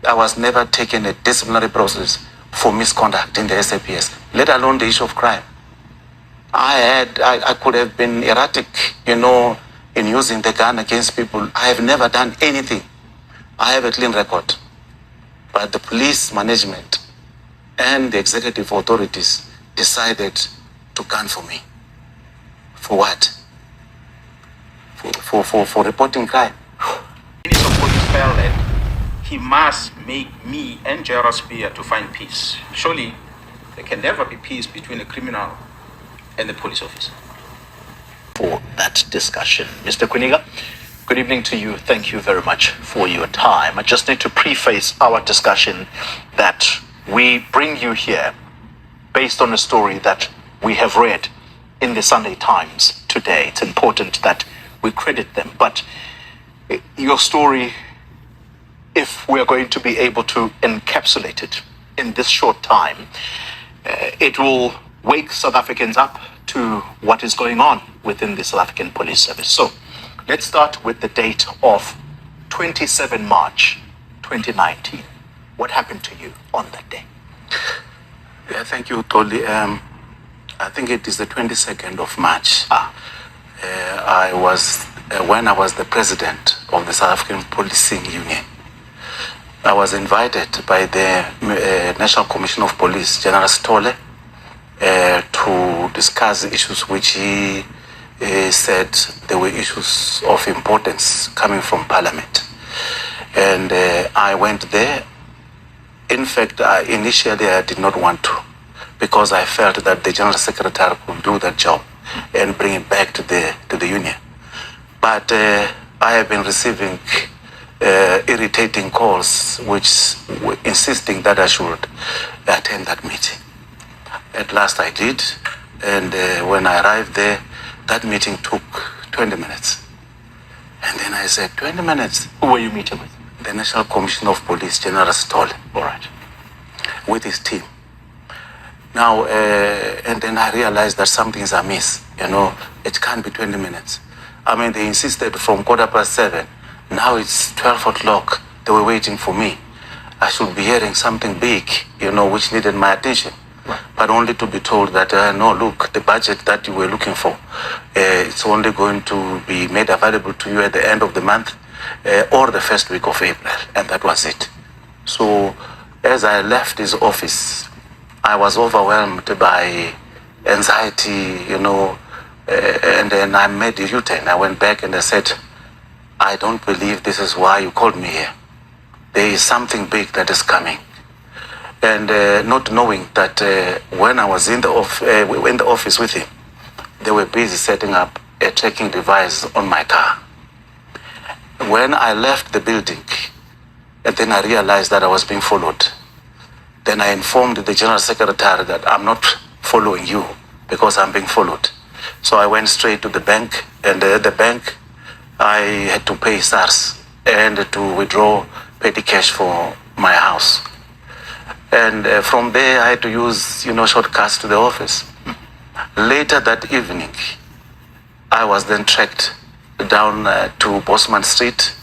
I was never taken a disciplinary process for misconduct in the SAPS, let alone the issue of crime. I could have been erratic, in using the gun against people. I have never done anything. I have a clean record. But the police management and the executive authorities decided to gun for me. For what? For reporting crime. Minister of Police felt that he must make me and Gerald Spear to find peace. Surely there can never be peace between a criminal and the police officer. For that discussion. Mr. Kwinika, good evening to you. Thank you very much for your time. I just need to preface our discussion that we bring you here based on a story that we have read in the Sunday Times today. It's important that we credit them. But your story, if we're going to be able to encapsulate it in this short time, it will wake South Africans up to what is going on within the South African Police Service. So let's start with the date of 27 March 2019. What happened to you on that day? Yeah, thank you, Toli. I think it is the 22nd of March. When I was the president of the South African Policing Union, I was invited by the National Commission of Police, General Stole, to discuss issues which he said there were issues of importance coming from Parliament. And I went there. In fact, initially I did not want to, because I felt that the General Secretary could do that job and bring it back to the Union. But I have been receiving irritating calls which were insisting that I should attend that meeting. At last I did, and when I arrived there, that meeting took 20 minutes. And then I said, 20 minutes? Who were you meeting with? The National Commission of Police, General Stoll. All right. With his team. Now, and then I realized that something is amiss. It can't be 20 minutes. I mean, they insisted from 7:15. Now it's 12 o'clock. They were waiting for me. I should be hearing something big, which needed my attention. Right. But only to be told that, no, look, the budget that you were looking for, it's only going to be made available to you at the end of the month or the first week of April. And that was it. So as I left his office, I was overwhelmed by anxiety, and then I made a U-turn. I went back and I said, I don't believe this is why you called me here. There is something big that is coming. And not knowing that when I was in the office with him, they were busy setting up a tracking device on my car. When I left the building, and then I realized that I was being followed, then I informed the General Secretary that I'm not following you because I'm being followed. So I went straight to the bank, and at the bank, I had to pay SARS and to withdraw petty cash for my house. And from there, I had to use, shortcuts to the office. Later that evening, I was then tracked down to Bosman Street.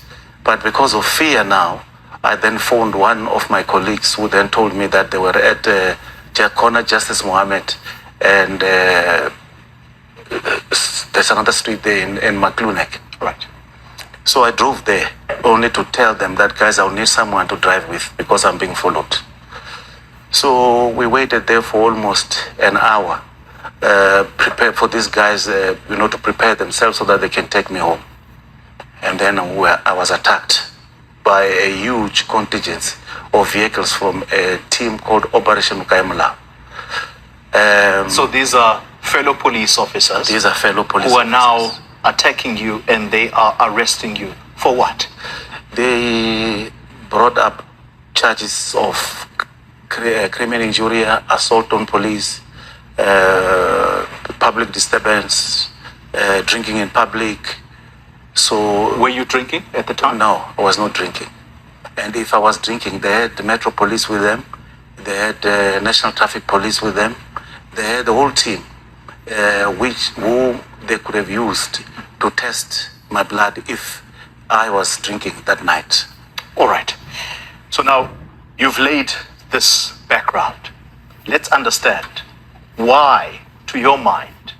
But because of fear now, I then phoned one of my colleagues who then told me that they were at Corner Justice Mohammed, and there's another street there in McLunek. Right. So I drove there only to tell them that, guys, I'll need someone to drive with because I'm being followed. So we waited there for almost an hour, prepared for these guys, to prepare themselves so that they can take me home. And then I was attacked by a huge contingent of vehicles from a team called Operation Kaimla. So these are fellow police officers. These are fellow police who are officers. now attacking you, and they are arresting you for what? They brought up charges of criminal injury, assault on police, public disturbance, drinking in public, So Were you drinking at the time? no, I was not drinking. And if I was drinking, they had the Metro Police with them, they had the National Traffic Police with them, they had the whole team, who they could have used to test my blood if I was drinking that night. All right. So now you've laid this background. Let's understand why, to your mind,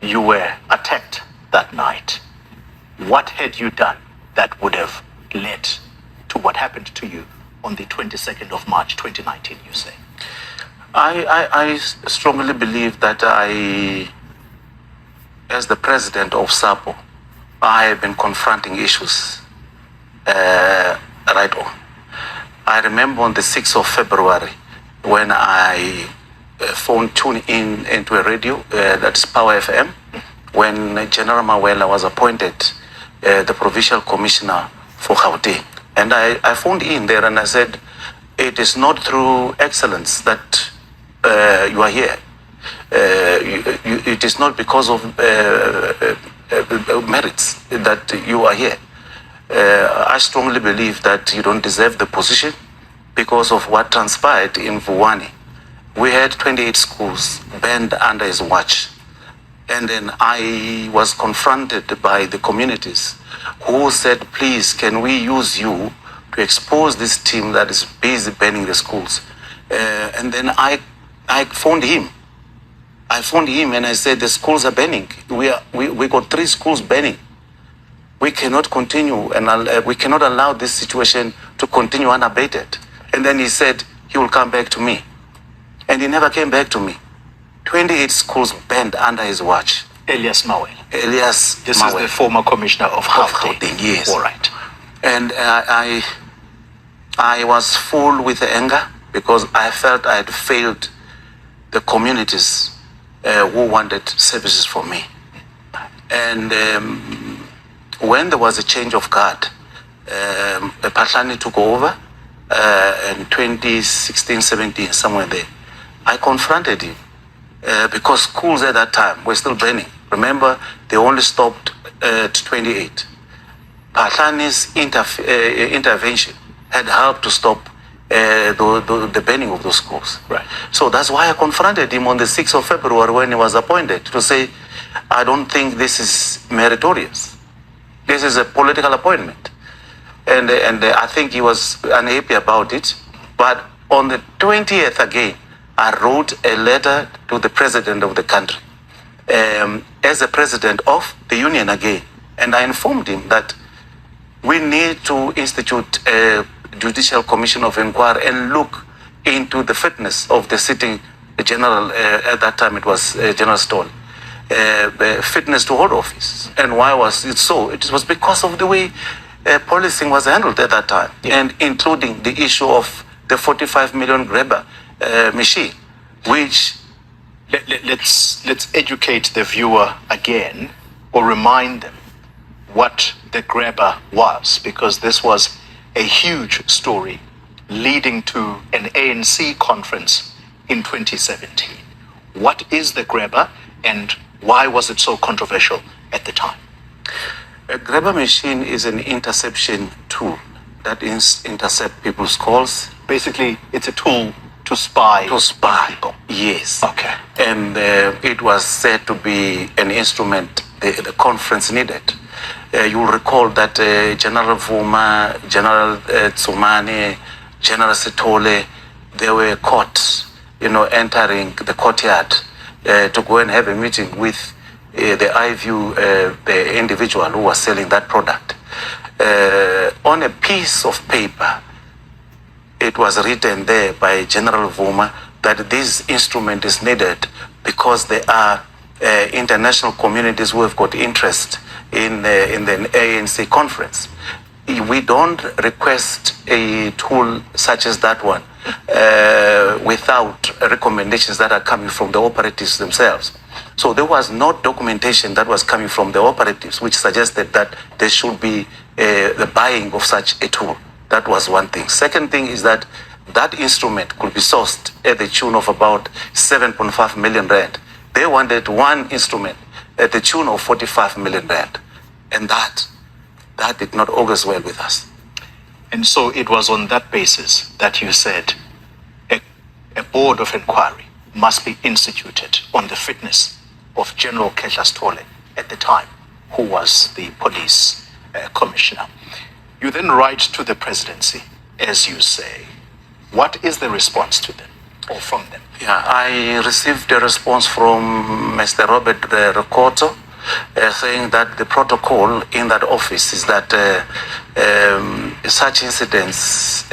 you were attacked that night. What had you done that would have led to what happened to you on the 22nd of March 2019, you say? I strongly believe that as the president of SAPO, I have been confronting issues right on. I remember on the 6th of February when I tuned in into a radio, that's Power FM, when General Mawela was appointed the Provincial Commissioner for Gauteng. And I phoned in there and I said, it is not through excellence that you are here. It is not because of merits that you are here. I strongly believe that you don't deserve the position because of what transpired in Vuwani. We had 28 schools banned under his watch. And then I was confronted by the communities who said, please, can we use you to expose this team that is busy banning the schools? And then I phoned him. I phoned him and I said, the schools are banning. We got 3 schools banning. We cannot continue and we cannot allow this situation to continue unabated. And then he said he will come back to me. And he never came back to me. 28 schools banned under his watch. Elias Mawela. Elias This Mawela. is the former commissioner of Gauteng. Yes. All right. And I was full with anger because I felt I had failed the communities who wanted services from me. And when there was a change of guard, Patlani took over in 2016-17, somewhere there. I confronted him because schools at that time were still burning. Remember, they only stopped at 28. Patlani's intervention had helped to stop the burning of those schools. Right. So that's why I confronted him on the 6th of February when he was appointed to say, I don't think this is meritorious. This is a political appointment. And I think he was unhappy about it. But on the 20th again, I wrote a letter to the president of the country as a president of the union again. And I informed him that we need to institute a judicial commission of inquiry and look into the fitness of the sitting general, at that time it was General Stoll, fitness to hold office. And why was it so? It was because of the way policing was handled at that time, and including the issue of the 45 million grabber machine, which... Let's educate the viewer again, or remind them what the grabber was, because this was a huge story leading to an ANC conference in 2017. What is the grabber and why was it so controversial at the time? A grabber machine is an interception tool that intercept people's calls. Basically, it's a tool to spy. To spy. People. Yes. Okay. And it was said to be an instrument the conference needed. You'll recall that General Vuma, General Tsumane, General Sitole, they were caught, entering the courtyard to go and have a meeting with the iView, the individual who was selling that product. On a piece of paper, it was written there by General Vuma that this instrument is needed because there are international communities who have got interest in the ANC conference. We don't request a tool such as that one without recommendations that are coming from the operatives themselves. So there was no documentation that was coming from the operatives which suggested that there should be the buying of such a tool. That was one thing. Second thing is that that instrument could be sourced at the tune of about 7.5 million rand. They wanted one instrument at the tune of 45 million rand. And that that did not augur well with us. And so it was on that basis that you said a board of inquiry must be instituted on the fitness of General Khetla Sithole at the time, who was the police commissioner. You then write to the presidency, as you say. What is the response to them or from them? Yeah, I received a response from Mr. Robert Rokoto saying that the protocol in that office is that such incidents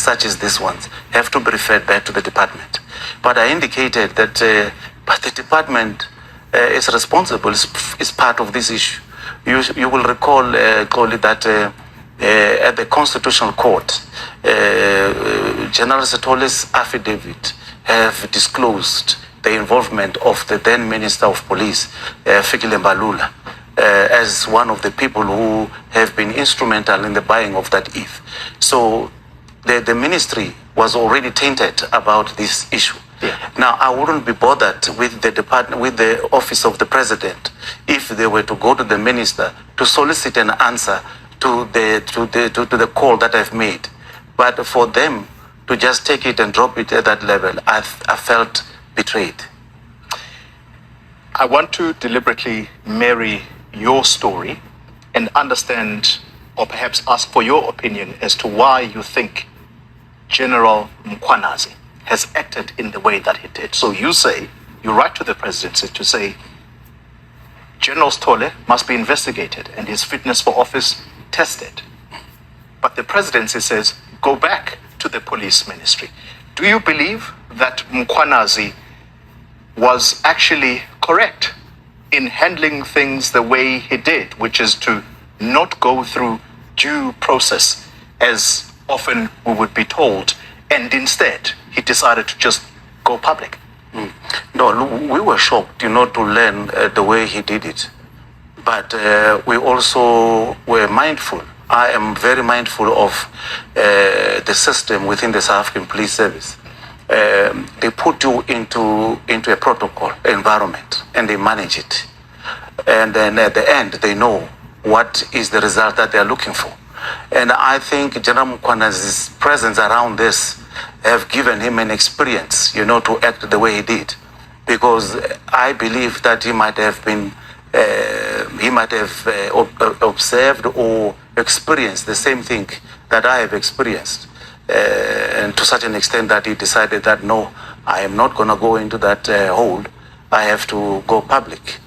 such as this ones have to be referred back to the department. But I indicated that but the department is responsible, is part of this issue. You will recall, Koli, that at the Constitutional Court, General Sithole's affidavit have disclosed the involvement of the then Minister of Police, Fikile Mbalula, as one of the people who have been instrumental in the buying of that ETH. So the ministry was already tainted about this issue. Yeah. Now, I wouldn't be bothered with the department, with the office of the president, if they were to go to the minister to solicit an answer to the call that I've made. But for them to just take it and drop it at that level, I felt betrayed. I want to deliberately marry your story and understand, or perhaps ask for your opinion as to why you think General Mkwanazi has acted in the way that he did. So you say, you write to the presidency to say, General Sithole must be investigated and his fitness for office tested. But the presidency says, go back to the police ministry. Do you believe that Mkwanazi was actually correct in handling things the way he did, which is to not go through due process as often we would be told, and instead he decided to just go public? No, we were shocked, to learn the way he did it. But we also were mindful. I am very mindful of the system within the South African Police Service. They put you into a protocol environment and they manage it. And then at the end, they know what is the result that they are looking for. And I think General Mkwanazi's presence around this have given him an experience, to act the way he did. Because I believe that he might have been, observed or experienced the same thing that I have experienced. And to such an extent that he decided that, no, I am not going to go into that hole. I have to go public.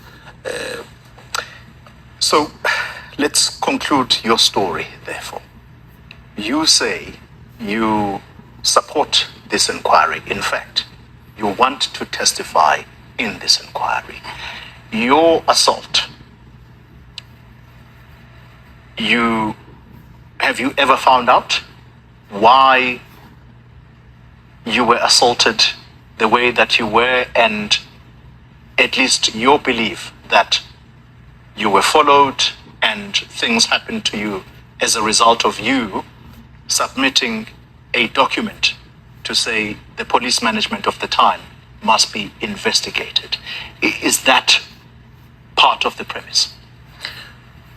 So let's conclude your story, therefore. You say you support this inquiry. In fact, you want to testify in this inquiry. Your assault, have you ever found out why you were assaulted the way that you were, and at least your belief that you were followed and things happened to you as a result of you submitting a document to say the police management of the time must be investigated? Is that part of the premise?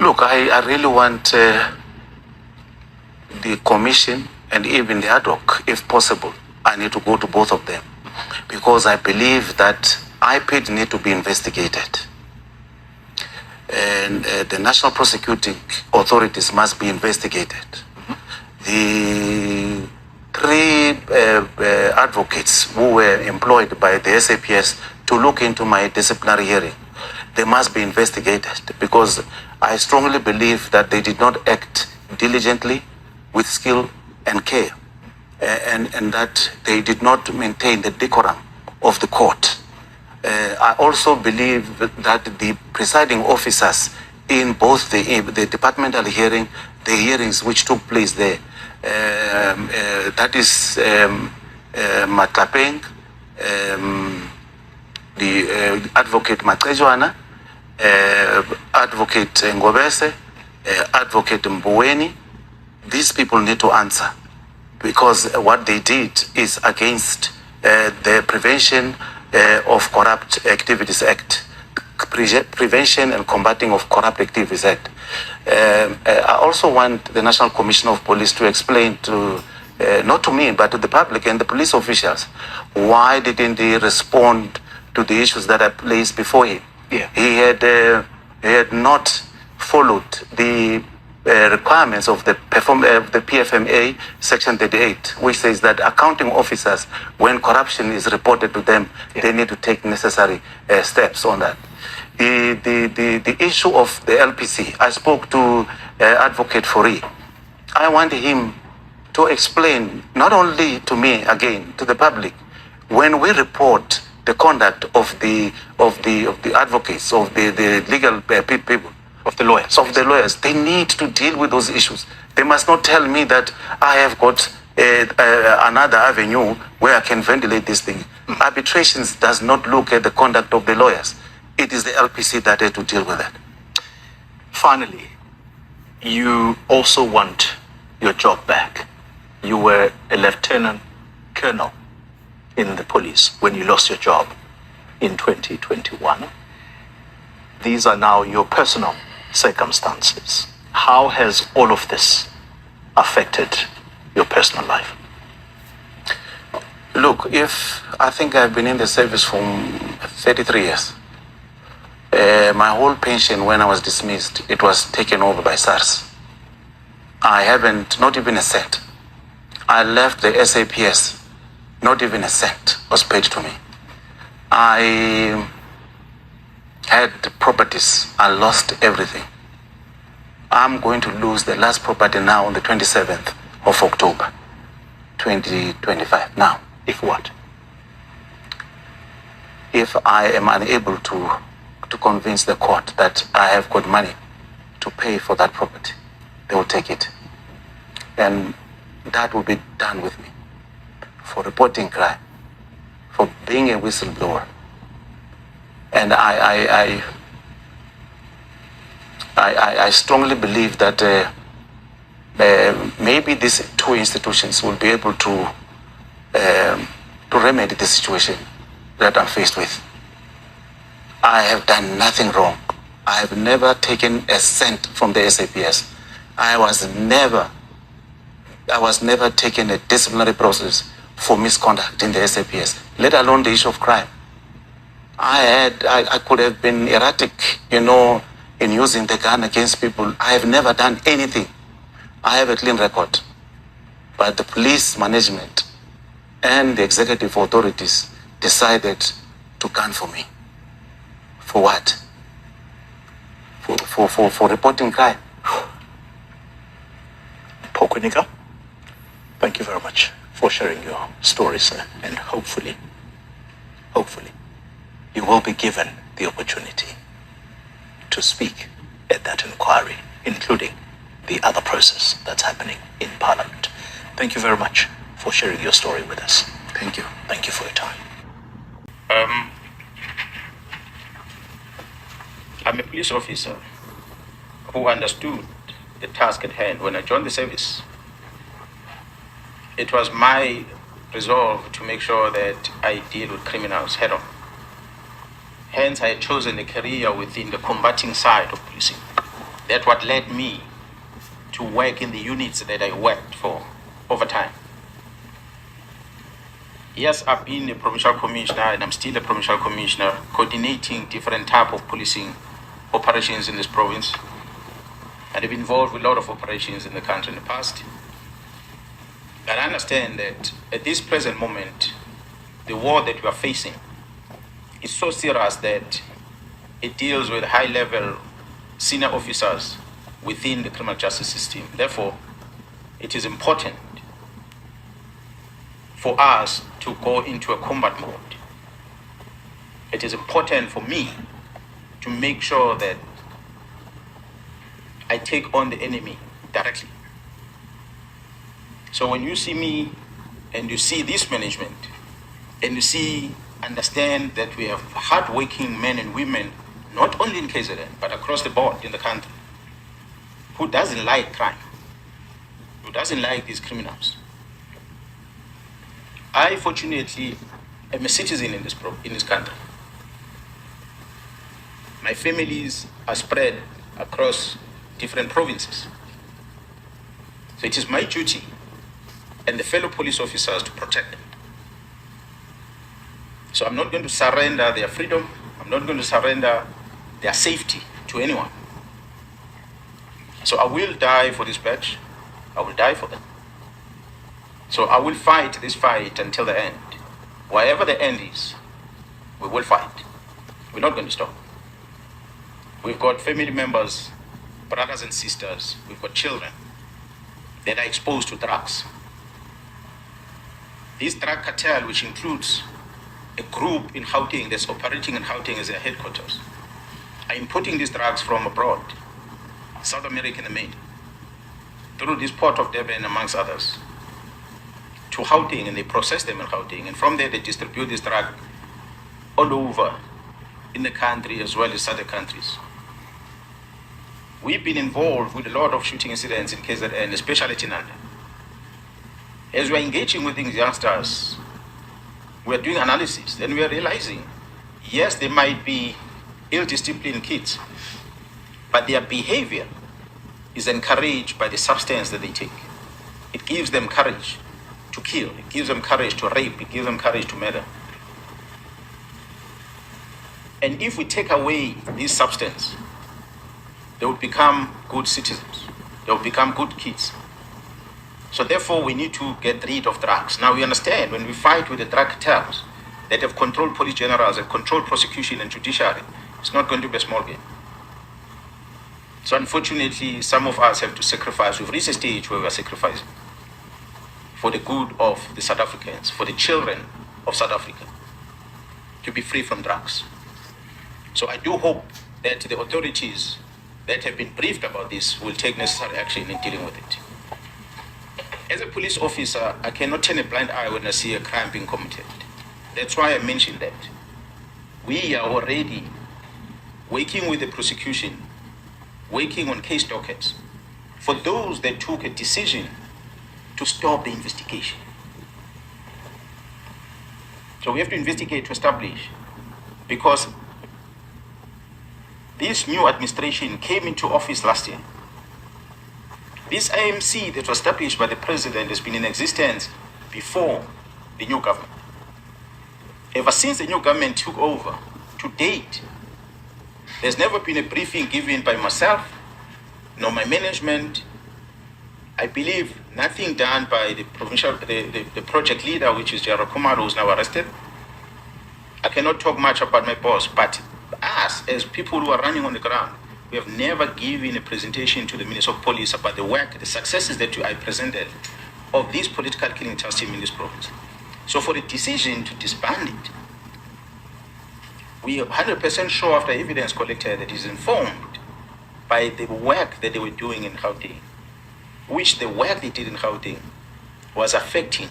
Look, I really want the commission and even the ad hoc, if possible, I need to go to both of them, because I believe that IPID need to be investigated. And the national prosecuting authorities must be investigated. The three advocates who were employed by the SAPS to look into my disciplinary hearing, they must be investigated, because I strongly believe that they did not act diligently, with skill and care, and that they did not maintain the decorum of the court. I also believe that the presiding officers in both the departmental hearing, the hearings which took place there, that is Matlapeng, the advocate Matejwana, advocate Ngobese, advocate Mbuweni, these people need to answer, because what they did is against the Prevention of Corrupt Activities Act, Prevention and Combating of Corrupt Activities Act. I also want the National Commissioner of Police to explain to, not to me, but to the public and the police officials, why didn't he respond to the issues that are placed before him? Yeah. He had not followed the requirements of the PFMA Section 38, which says that accounting officers, when corruption is reported to them, they need to take necessary steps on that. The issue of the LPC, I spoke to Advocate Fori. I want him to explain, not only to me, again, to the public, when we report the conduct of the advocates, of the legal people, of the lawyers, they need to deal with those issues. They must not tell me that I have got another avenue where I can ventilate this thing. Arbitrations does not look at the conduct of the lawyers. It is the LPC that has to deal with that. Finally, you also want your job back. You were a lieutenant colonel in the police when you lost your job in 2021. These are now your personal circumstances. How has all of this affected your personal life? Look, I think I've been in the service for 33 years. My whole pension, when I was dismissed, it was taken over by SARS. I haven't, not even a cent. I left the SAPS, not even a cent was paid to me. I had properties, I lost everything. I'm going to lose the last property now on the 27th of October, 2025. Now, if what? If I am unable to convince the court that I have got money to pay for that property, they will take it. And that will be done with me for reporting crime, for being a whistleblower. And I strongly believe that maybe these two institutions will be able to remedy the situation that I'm faced with. I have done nothing wrong. I have never taken a cent from the SAPS. I was never taken a disciplinary process for misconduct in the SAPS, let alone the issue of crime. I could have been erratic, in using the gun against people. I have never done anything. I have a clean record. But the police management and the executive authorities decided to gun for me. For what? For reporting crime. MPHO KWINIKA, thank you very much for sharing your story, sir. And hopefully, you will be given the opportunity to speak at that inquiry, including the other process that's happening in Parliament. Thank you very much for sharing your story with us. Thank you. Thank you for your time. I'm a police officer who understood the task at hand when I joined the service. It was my resolve to make sure that I deal with criminals head on. Hence, I had chosen a career within the combating side of policing. That's what led me to work in the units that I worked for over time. Yes, I've been a provincial commissioner and I'm still a provincial commissioner coordinating different type of policing operations in this province. And I've been involved with a lot of operations in the country in the past. And I understand that at this present moment, the war that we are facing is so serious that it deals with high-level senior officers within the criminal justice system. Therefore, it is important for us to go into a combat mode. It is important for me to make sure that I take on the enemy directly. So when you see me and you see this management and you understand that we have hard-working men and women, not only in KZN, but across the board in the country, who doesn't like crime, who doesn't like these criminals. I, fortunately, am a citizen in this country. My families are spread across different provinces. So it is my duty and the fellow police officers to protect them. So I'm not going to surrender their freedom. I'm not going to surrender their safety to anyone. So I will die for this badge. I will die for them. So I will fight this fight until the end. Wherever the end is, we will fight. We're not going to stop. We've got family members, brothers and sisters, we've got children that are exposed to drugs. This drug cartel, which includes a group in Gauteng that's operating in Gauteng as their headquarters, are importing these drugs from abroad, South America and the main, through this port of Durban, amongst others, to Gauteng, and they process them in Gauteng, and from there they distribute this drug all over in the country as well as other countries. We've been involved with a lot of shooting incidents in KZN, especially Tinanda. As we're engaging with these youngsters, we're doing analysis, and we're realizing, yes, they might be ill-disciplined kids, but their behavior is encouraged by the substance that they take. It gives them courage to kill, it gives them courage to rape, it gives them courage to murder. And if we take away this substance, they will become good citizens. They will become good kids. So therefore, we need to get rid of drugs. Now, we understand when we fight with the drug cartels that have controlled police generals, have controlled prosecution and judiciary, it's not going to be a small game. So unfortunately, some of us have to sacrifice. We've reached a stage where we are sacrificing for the good of the South Africans, for the children of South Africa, to be free from drugs. So I do hope that the authorities that have been briefed about this will take necessary action in dealing with it. As a police officer, I cannot turn a blind eye when I see a crime being committed. That's why I mentioned that. We are already working with the prosecution, working on case dockets for those that took a decision to stop the investigation. So we have to investigate to establish, because this new administration came into office last year. This IMC that was established by the president has been in existence before the new government. Ever since the new government took over, to date, there's never been a briefing given by myself, nor my management. I believe nothing done by the provincial, the project leader, which is Jaro Kumar, who's now arrested. I cannot talk much about my boss, but us, as people who are running on the ground, we have never given a presentation to the Minister of Police about the work, the successes that I presented of this political killing task team in this province. So for the decision to disband it, we are 100% sure after evidence collected that is informed by the work that they were doing in Gauteng, which the work they did in Gauteng was affecting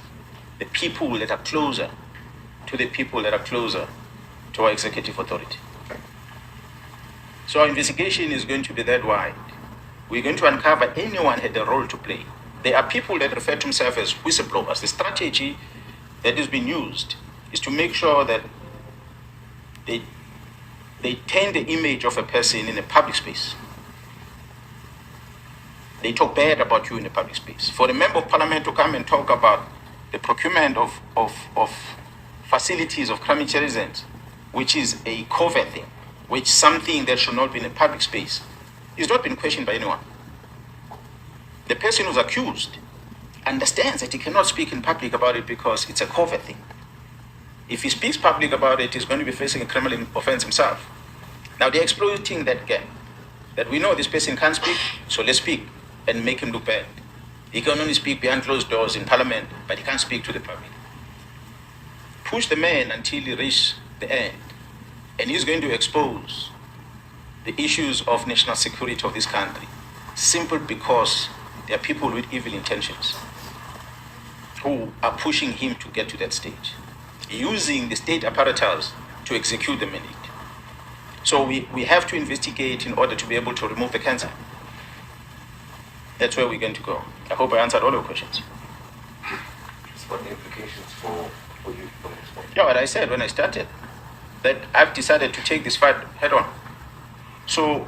the people that are closer to the people that are closer to our executive authority. So our investigation is going to be that wide. We're going to uncover anyone had a role to play. There are people that refer to themselves as whistleblowers. The strategy that is being used is to make sure that they taint the image of a person in a public space. They talk bad about you in a public space. For a member of parliament to come and talk about the procurement of facilities of crime intelligence, which is a covert thing, which something that should not be in a public space, is not been questioned by anyone. The person who's accused understands that he cannot speak in public about it because it's a covert thing. If he speaks public about it, he's going to be facing a criminal offense himself. Now they're exploiting that gap, that we know this person can't speak, so let's speak and make him look bad. He can only speak behind closed doors in parliament, but he can't speak to the public. Push the man until he reaches the end, and he's going to expose the issues of national security of this country, simply because there are people with evil intentions who are pushing him to get to that stage, using the state apparatus to execute the mandate. So we have to investigate in order to be able to remove the cancer. That's where we're going to go. I hope I answered all your questions. What are the implications for you? Yeah, what I said when I started, that I've decided to take this fight head on. So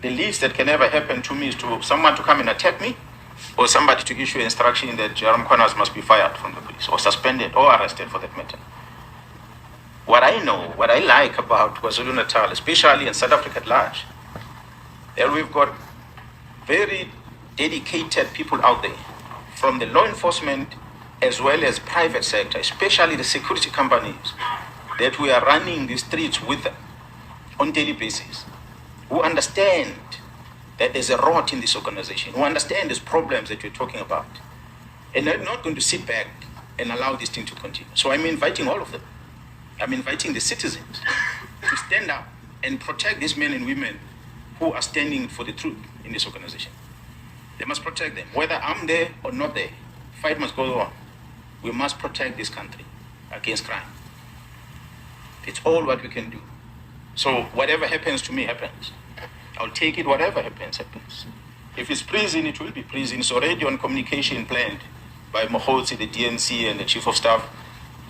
the least that can ever happen to me is to someone to come and attack me, or somebody to issue instruction that NHLANHLA MKwanazi must be fired from the police, or suspended, or arrested for that matter. What I know, what I like about KwaZulu-Natal, especially in South Africa at large, that we've got very dedicated people out there, from the law enforcement as well as private sector, especially the security companies, that we are running the streets with them on daily basis, who understand that there's a rot in this organization, who understand these problems that we're talking about. And they're not going to sit back and allow this thing to continue. So I'm inviting all of them. I'm inviting the citizens to stand up and protect these men and women who are standing for the truth in this organization. They must protect them. Whether I'm there or not there, fight must go on. We must protect this country against crime. It's all what we can do. So whatever happens to me happens. I'll take it, whatever happens, happens. If it's prison, it will be prison. It's already on communication planned by Mohotsi, the DNC, and the Chief of Staff,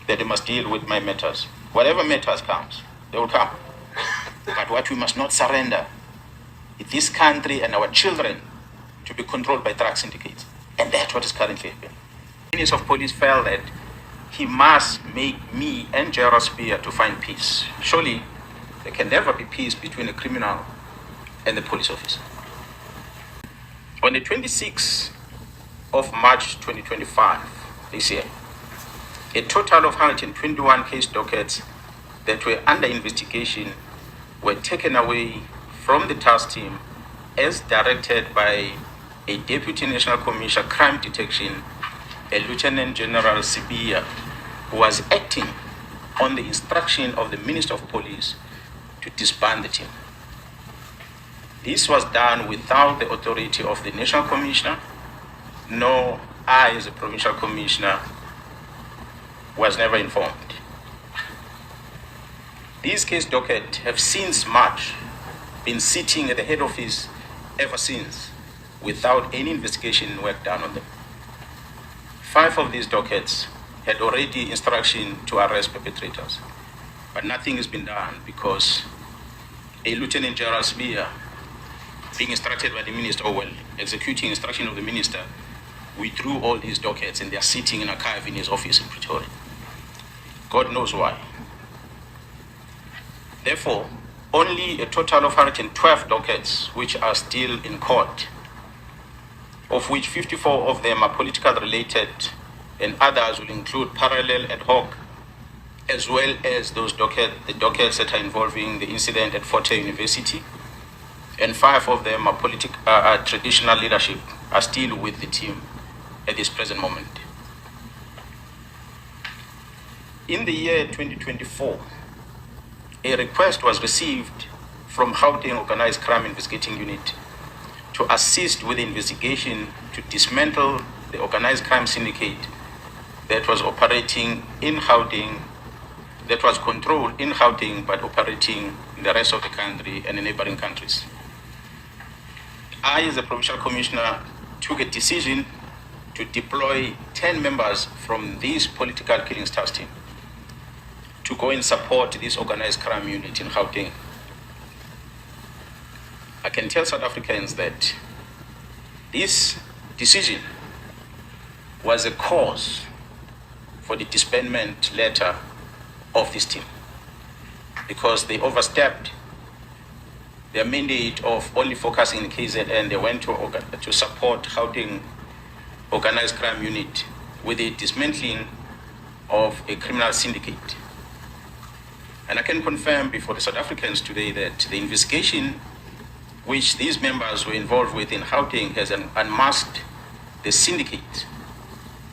that they must deal with my matters. Whatever matters comes, they will come. But what we must not surrender is this country and our children to be controlled by drug syndicates. And that's what is currently happening. The Minister of Police felt that he must make me and Gerald Spear to find peace. Surely, there can never be peace between a criminal and the police officer. On the 26th of March 2025, this year, a total of 121 case dockets that were under investigation were taken away from the task team as directed by a Deputy National Commissioner Crime Detection, a Lieutenant General Sibia, who was acting on the instruction of the Minister of Police to disband the team. This was done without the authority of the National Commissioner, nor I, as a Provincial Commissioner, was never informed. These case dockets have since March been sitting at the head office ever since, without any investigation work done on them. 5 of these dockets had already instruction to arrest perpetrators, but nothing has been done because a Lieutenant General Spear, being instructed by the minister, or well, executing instruction of the minister, withdrew all these dockets and they are sitting in archive in his office in Pretoria. God knows why. Therefore, only a total of 112 dockets which are still in court, of which 54 of them are political related and others will include parallel ad hoc, as well as the dockets that are involving the incident at Fort Hare University, and 5 of them are traditional leadership, are still with the team at this present moment. In the year 2024, a request was received from Gauteng Organized Crime Investigating Unit to assist with the investigation to dismantle the organized crime syndicate that was operating in Gauteng, that was controlled in Gauteng but operating in the rest of the country and in neighboring countries. I, as a Provincial Commissioner, took a decision to deploy 10 members from this political killings task team to go and support this organized crime unit in Gauteng. I can tell South Africans that this decision was a cause for the disbandment letter of this team, because they overstepped their mandate of only focusing in KZN. They went to support Gauteng organized crime unit with the dismantling of a criminal syndicate. And I can confirm before the South Africans today that the investigation which these members were involved with in Gauteng has unmasked the syndicate.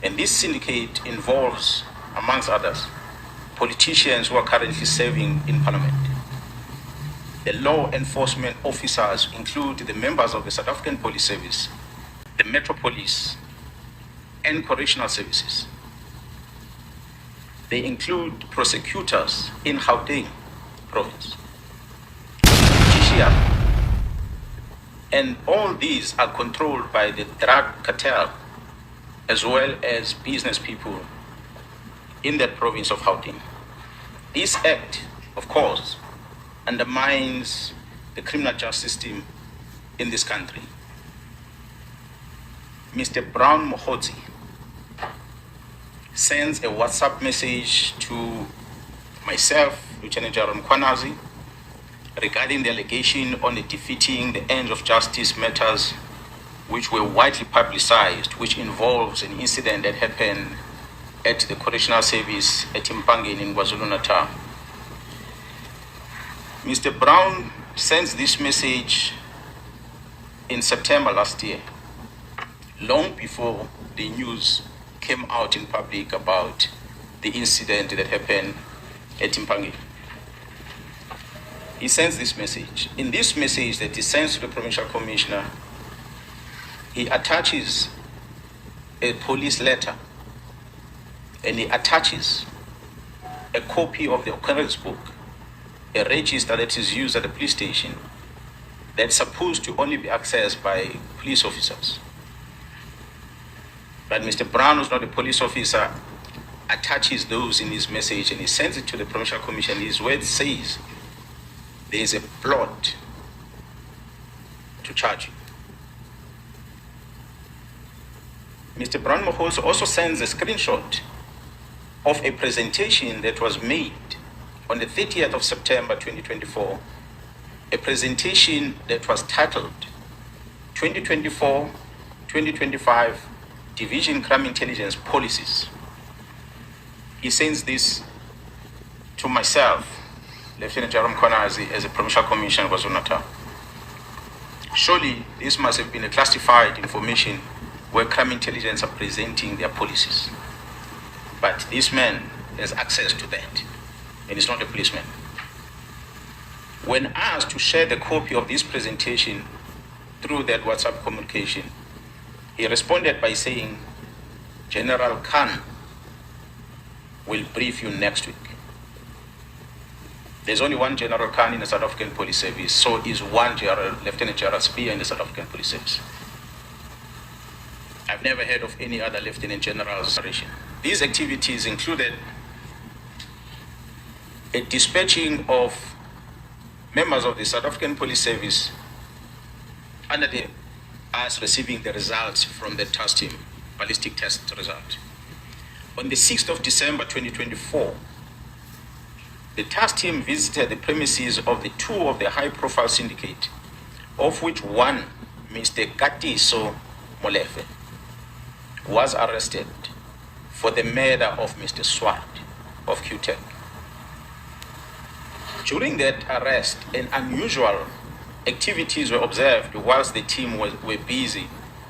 And this syndicate involves, amongst others, politicians who are currently serving in Parliament. The law enforcement officers include the members of the South African Police Service, the Metro Police, and Correctional Services. They include prosecutors in Gauteng province, judiciary, and all these are controlled by the drug cartel as well as business people in that province of Gauteng. This act, of course, undermines the criminal justice system in this country, Mr. Brown Mohozi sends a WhatsApp message to myself, Lieutenant General MKwanazi, regarding the allegation on the defeating the ends of justice matters which were widely publicized, which involves an incident that happened at the correctional service at Mpangeni in KwaZulu-Natal. Mr. Brown sends this message in September last year, long before the news came out in public about the incident that happened at Mpangeni. He sends this message. In this message that he sends to the provincial commissioner, he attaches a police letter and he attaches a copy of the occurrence book, a register that is used at the police station that's supposed to only be accessed by police officers. But Mr. Brown, who's not a police officer, attaches those in his message and he sends it to the provincial commission. His word says there is a plot to charge you. Mr. Brown Mohozi also sends a screenshot of a presentation that was made on the 30th of September 2024, a presentation that was titled 2024-2025 Division Crime Intelligence Policies. He sends this to myself, Lieutenant General MKwanazi, as a provincial commissioner of KwaZulu-Natal. Surely this must have been a classified information where crime intelligence are presenting their policies. But this man has access to that, and he's not a policeman. When asked to share the copy of this presentation through that WhatsApp communication, he responded by saying, General Khan will brief you next week. There's only one General Khan in the South African Police Service, so is one Lieutenant General Spear in the South African Police Service. I've never heard of any other Lieutenant General's operation. These activities included a dispatching of members of the South African Police Service under us receiving the results from the test team, ballistic test result. On the 6th of December 2024, the task team visited the premises of the two of the high-profile syndicate, of which one, Mr. Katiso Molefe, was arrested for the murder of Mr. Swart of QTech. During that arrest, an unusual activities were observed whilst the team were busy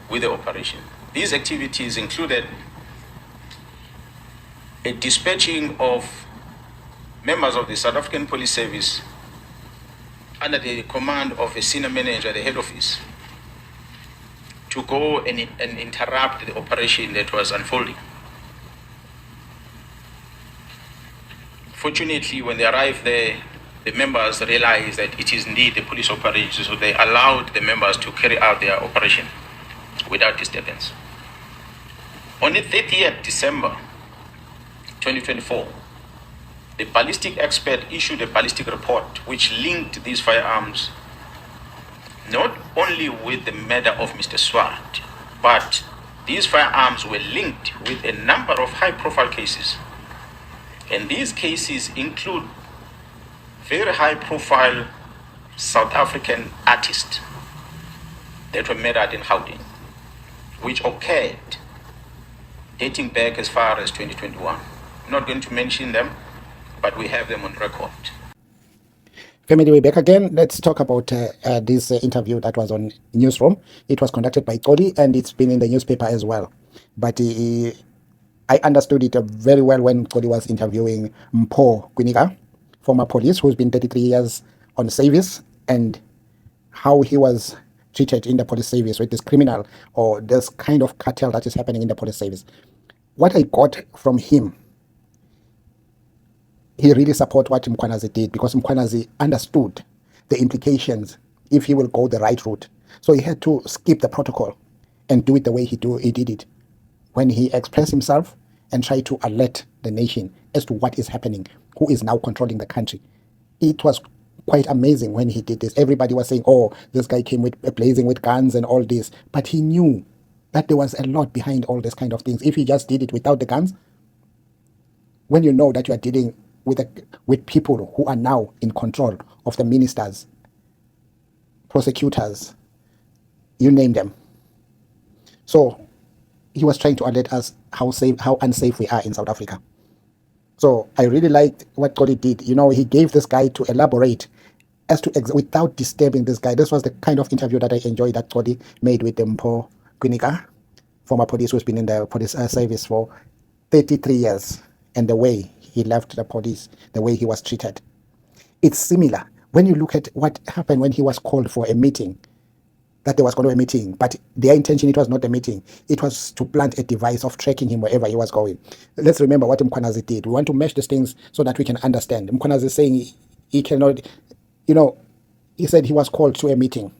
with the operation. These activities included a dispatching of members of the South African Police Service under the command of a senior manager at the head office to go and interrupt the operation that was unfolding. Fortunately, when they arrived there, the members realized that it is indeed a police operation, so they allowed the members to carry out their operation without disturbance. On the 30th December 2024, the ballistic expert issued a ballistic report which linked these firearms not only with the murder of Mr. Swart, but these firearms were linked with a number of high-profile cases. And these cases include very high-profile South African artists that were murdered in Gauteng, which occurred dating back as far as 2021. I'm not going to mention them, but we have them on record. Family, we're back again. Let's talk about this interview that was on Newsroom. It was conducted by Cody and it's been in the newspaper as well. But I understood it very well when Cody was interviewing MPHO KWINIKA, former police who's been 33 years on service, and how he was treated in the police service with this criminal or this kind of cartel that is happening in the police service. What I got from him, he really supported what MKwanazi did, because MKwanazi understood the implications if he will go the right route. So he had to skip the protocol and do it the way he did it, when he expressed himself and tried to alert the nation as to what is happening, who is now controlling the country. It was quite amazing when he did this. Everybody was saying, oh, this guy came with blazing with guns and all this. But he knew that there was a lot behind all this kind of things. If he just did it without the guns, when you know that you are dealing with people who are now in control of the ministers, prosecutors, you name them. So he was trying to alert us how unsafe we are in South Africa. So I really liked what Cody did. You know, he gave this guy to elaborate as to without disturbing this guy. This was the kind of interview that I enjoyed that Cody made with MPHO KWINIKA, former police who's been in the police service for 33 years, and the way he left the police, the way he was treated. It's similar when you look at what happened when he was called for a meeting, that there was going to be a meeting, but their intention, it was not a meeting. It was to plant a device of tracking him wherever he was going. Let's remember what MKwanazi did. We want to mesh these things so that we can understand. MKwanazi is saying he cannot, you know, he said he was called to a meeting.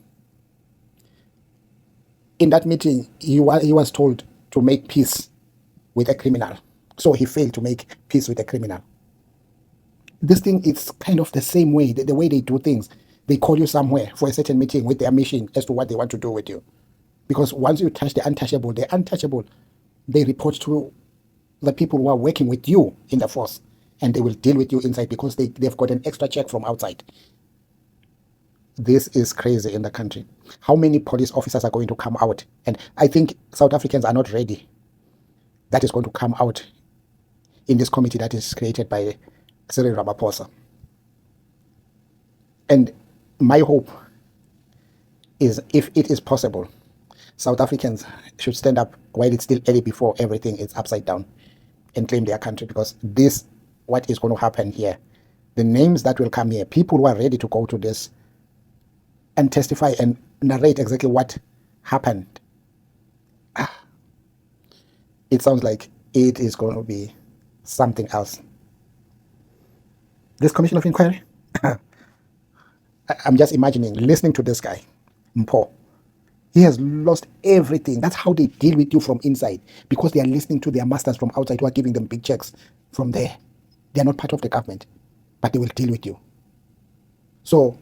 In that meeting, he was told to make peace with a criminal. So he failed to make peace with a criminal. This thing is kind of the same way, the way they do things. They call you somewhere for a certain meeting with their mission as to what they want to do with you. Because once you touch the untouchable, they report to the people who are working with you in the force, and they will deal with you inside because they've got an extra check from outside. This is crazy in the country. How many police officers are going to come out? And I think South Africans are not ready. That is going to come out in this committee that is created by Cyril Ramaphosa. And my hope is, if it is possible, South Africans should stand up while it's still early before everything is upside down and claim their country, because this, what is going to happen here, the names that will come here, people who are ready to go to this and testify and narrate exactly what happened. It sounds like it is going to be something else. This commission of inquiry, I'm just imagining listening to this guy, MPHO. He has lost everything. That's how they deal with you from inside, because they are listening to their masters from outside who are giving them big checks from there. They are not part of the government, but they will deal with you. So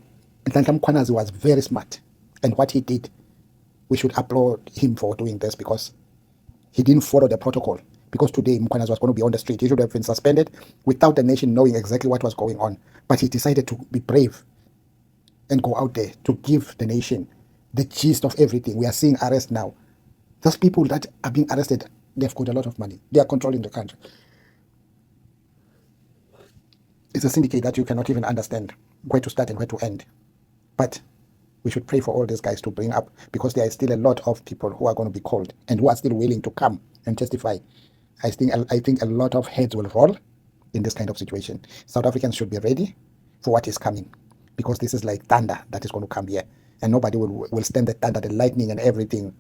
NHLANHLA MKwanazi was very smart, and what he did, we should applaud him for doing this, because he didn't follow the protocol. Because today MKwanazi was going to be on the street. He should have been suspended without the nation knowing exactly what was going on. But he decided to be brave and go out there to give the nation the gist of everything. We are seeing arrests now. Those people that are being arrested, they've got a lot of money. They are controlling the country. It's a syndicate that you cannot even understand where to start and where to end. But we should pray for all these guys to bring up, because there is still a lot of people who are going to be called and who are still willing to come and testify. I think a lot of heads will roll in this kind of situation. South Africans should be ready for what is coming, because this is like thunder that is going to come here, and nobody will stand the thunder, the lightning and everything.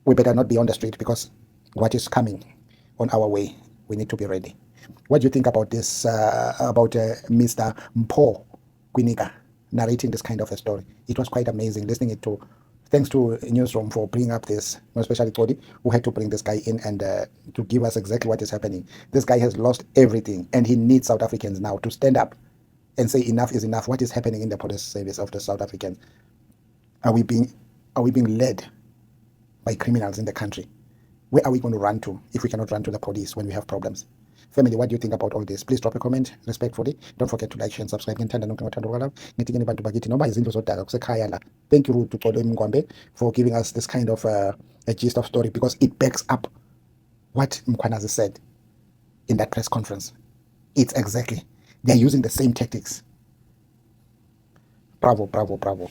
We better not be on the street, because what is coming on our way, we need to be ready. What do you think about this, about Mr. MPHO KWINIKA narrating this kind of a story? It was quite amazing listening it to. Thanks to Newsroom for bringing up this, especially Cody, who had to bring this guy in and to give us exactly what is happening. This guy has lost everything, and he needs South Africans now to stand up and say enough is enough. What is happening in the police service of the South Africans? Are we being led by criminals in the country? Where are we going to run to if we cannot run to the police when we have problems? Family, what do you think about all this? Please drop a comment respectfully. Don't forget to like, share, and subscribe. Thank you, Ruth, to Polo Mngwambe, for giving us this kind of a gist of story, because it backs up what MKwanazi said in that press conference. It's exactly, they're using the same tactics. Bravo, bravo, bravo.